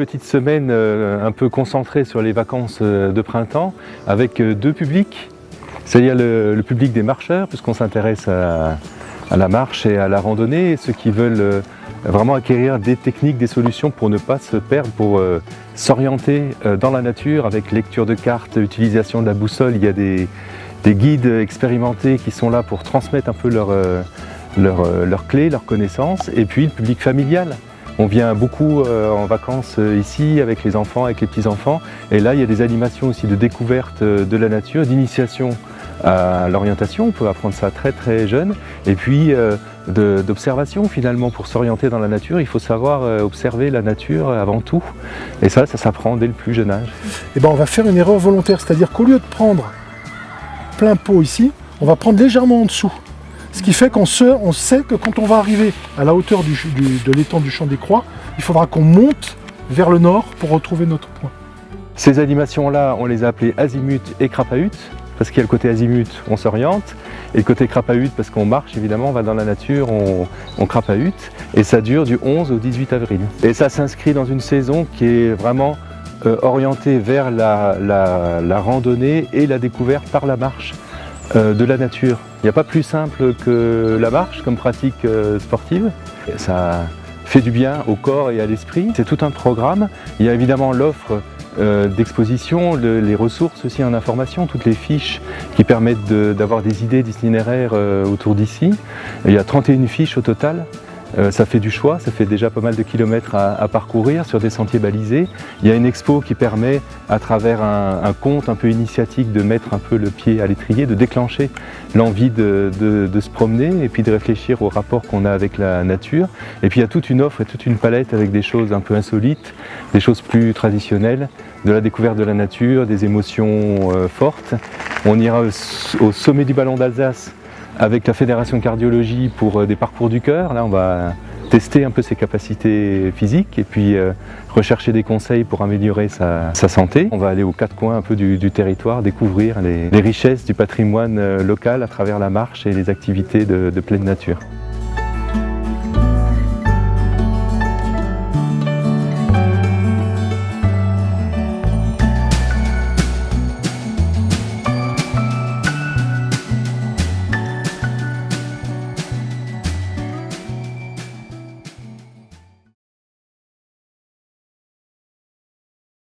petite semaine un peu concentrée sur les vacances de printemps avec deux publics, c'est-à-dire le public des marcheurs, puisqu'on s'intéresse à la marche et à la randonnée, et ceux qui veulent vraiment acquérir des techniques, des solutions pour ne pas se perdre, pour s'orienter dans la nature avec lecture de cartes, utilisation de la boussole. Il y a des guides expérimentés qui sont là pour transmettre un peu leurs clés, leurs connaissances, et puis le public familial. On vient beaucoup en vacances ici avec les enfants, avec les petits-enfants, et là il y a des animations aussi de découverte de la nature, d'initiation à l'orientation, on peut apprendre ça très très jeune, et puis d'observation finalement. Pour s'orienter dans la nature, il faut savoir observer la nature avant tout, et ça s'apprend dès le plus jeune âge. Et ben on va faire une erreur volontaire, c'est-à-dire qu'au lieu de prendre plein pot ici, on va prendre légèrement en dessous. Ce qui fait qu'on sait que quand on va arriver à la hauteur de l'étang du Champ des Croix, il faudra qu'on monte vers le nord pour retrouver notre point. Ces animations-là, on les a appelées azimut et crapahut, parce qu'il y a le côté azimut, on s'oriente, et le côté crapahut, parce qu'on marche évidemment, on va dans la nature, on crapahute, et ça dure du 11 au 18 avril. Et ça s'inscrit dans une saison qui est vraiment orientée vers la randonnée et la découverte par la marche de la nature. Il n'y a pas plus simple que la marche comme pratique sportive. Ça fait du bien au corps et à l'esprit. C'est tout un programme. Il y a évidemment l'offre d'exposition, les ressources aussi en information, toutes les fiches qui permettent d'avoir des idées d'itinéraires autour d'ici. Il y a 31 fiches au total. Ça fait du choix, ça fait déjà pas mal de kilomètres à parcourir sur des sentiers balisés. Il y a une expo qui permet, à travers un conte un peu initiatique, de mettre un peu le pied à l'étrier, de déclencher l'envie de se promener et puis de réfléchir au rapport qu'on a avec la nature. Et puis il y a toute une offre et toute une palette avec des choses un peu insolites, des choses plus traditionnelles, de la découverte de la nature, des émotions fortes. On ira au sommet du Ballon d'Alsace avec la Fédération de cardiologie pour des parcours du cœur. Là, on va tester un peu ses capacités physiques et puis rechercher des conseils pour améliorer sa santé. On va aller aux quatre coins un peu du territoire, découvrir les richesses du patrimoine local à travers la marche et les activités de pleine nature.